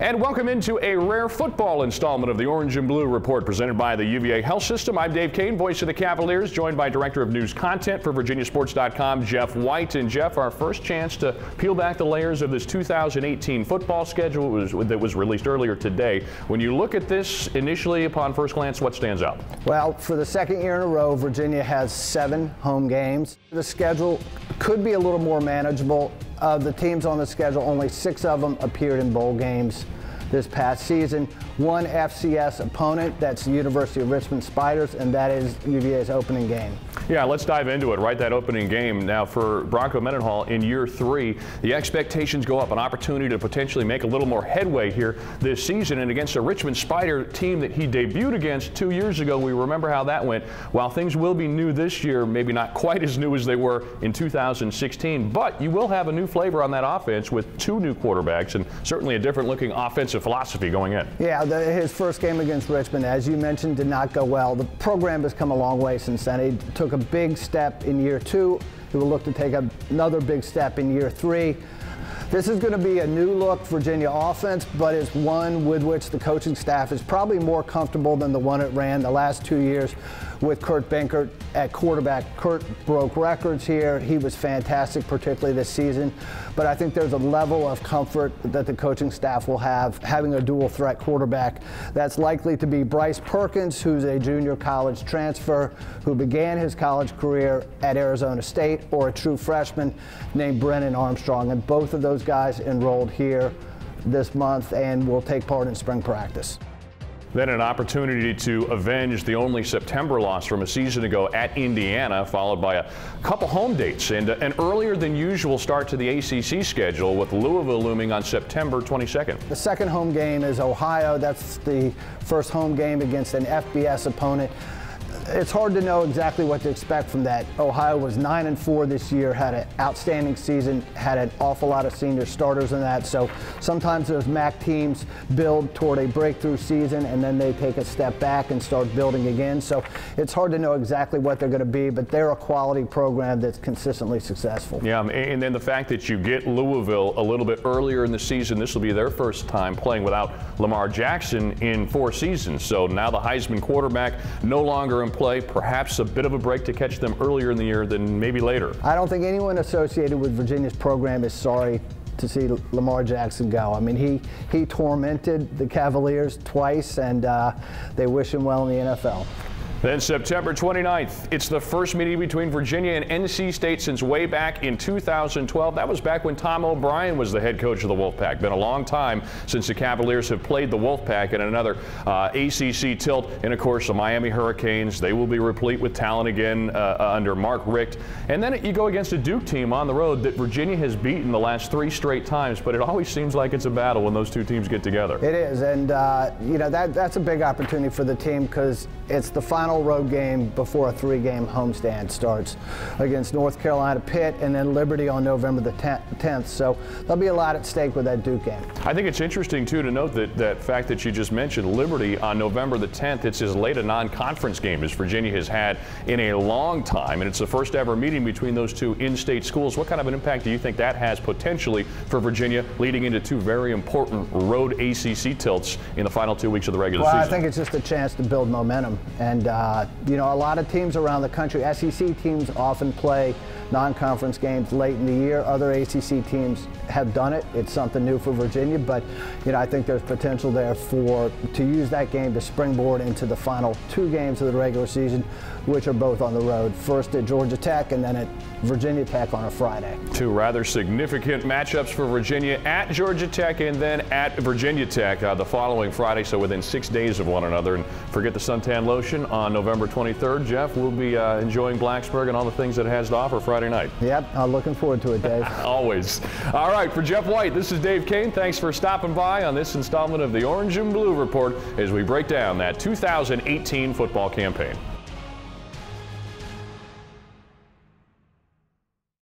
And welcome into a rare football installment of the Orange and Blue Report presented by the UVA Health System. I'm Dave Koehn, voice of the Cavaliers, joined by Director of News Content for VirginiaSports.com, Jeff White. And Jeff, our first chance to peel back the layers of this 2018 football schedule that was released earlier today. When you look at this initially upon first glance, what stands out? Well, for the second year in a row, Virginia has 7 home games. The schedule could be a little more manageable. Of the teams on the schedule, only 6 of them appeared in bowl games this past season. One FCS opponent, that's the University of Richmond Spiders, and that is UVA's opening game. Yeah, let's dive into it, right? That opening game. Now, for Bronco Mendenhall in year 3, the expectations go up, an opportunity to potentially make a little more headway here this season. And against a Richmond Spider team that he debuted against 2 years ago, we remember how that went. While things will be new this year, maybe not quite as new as they were in 2016, but you will have a new flavor on that offense with 2 new quarterbacks and certainly a different looking offensive philosophy going in. Yeah, his first game against Richmond, as you mentioned, did not go well. The program has come a long way since then. He took a big step in year 2. He will look to take another big step in year 3. This is going to be a new look Virginia offense, but it's one with which the coaching staff is probably more comfortable than the one it ran the last 2 years with Kurt Benkert at quarterback. Kurt broke records here. He was fantastic, particularly this season. But I think there's a level of comfort that the coaching staff will have having a dual threat quarterback. That's likely to be Bryce Perkins, who's a junior college transfer who began his college career at Arizona State, or a true freshman named Brennan Armstrong. And both of those guys enrolled here this month and will take part in spring practice. Then an opportunity to avenge the only September loss from a season ago at Indiana, followed by a couple home dates and an earlier than usual start to the ACC schedule, with Louisville looming on September 22nd. The second home game is Ohio. That's the first home game against an FBS opponent. It's hard to know exactly what to expect from that. Ohio was 9-4 this year, had an outstanding season, had an awful lot of senior starters in that. So sometimes those MAC teams build toward a breakthrough season and then they take a step back and start building again. So it's hard to know exactly what they're going to be, but they're a quality program that's consistently successful. Yeah, and then the fact that you get Louisville a little bit earlier in the season, this will be their first time playing without Lamar Jackson in 4 seasons. So now the Heisman quarterback no longer in play, perhaps a bit of a break to catch them earlier in the year than maybe later. I don't think anyone associated with Virginia's program is sorry to see Lamar Jackson go. I mean, he tormented the Cavaliers twice, and they wish him well in the NFL. Then September 29th, it's the first meeting between Virginia and NC State since way back in 2012. That was back when Tom O'Brien was the head coach of the Wolfpack. Been a long time since the Cavaliers have played the Wolfpack in another ACC tilt. And of course, the Miami Hurricanes, they will be replete with talent again under Mark Richt. And then you go against a Duke team on the road that Virginia has beaten the last 3 straight times, but it always seems like it's a battle when those 2 teams get together. It is, and you know, that's a big opportunity for the team because it's the final road game before a 3-game homestand starts against North Carolina Pitt and then Liberty on November the 10th. So there'll be a lot at stake with that Duke game. I think it's interesting, too, to note that fact that you just mentioned, Liberty on November the 10th. It's as late a non-conference game as Virginia has had in a long time, and it's the first ever meeting between those 2 in-state schools. What kind of an impact do you think that has potentially for Virginia leading into 2 very important road ACC tilts in the final 2 weeks of the regular season? Well, I think it's just a chance to build momentum. And, you know, a lot of teams around the country, SEC teams often play non-conference games late in the year. Other ACC teams have done it. It's something new for Virginia, but, you know, I think there's potential there to use that game to springboard into the final 2 games of the regular season, which are both on the road. First at Georgia Tech and then at Virginia Tech on a Friday. 2 rather significant matchups for Virginia, at Georgia Tech and then at Virginia Tech the following Friday, so within 6 days of one another. And forget the suntan lotion on November 23rd. Jeff, we'll be enjoying Blacksburg and all the things that it has to offer Friday night. Yep, I'm looking forward to it, Dave. Always. All right, for Jeff White, this is Dave Koehn. Thanks for stopping by on this installment of the Orange and Blue Report as we break down that 2018 football campaign.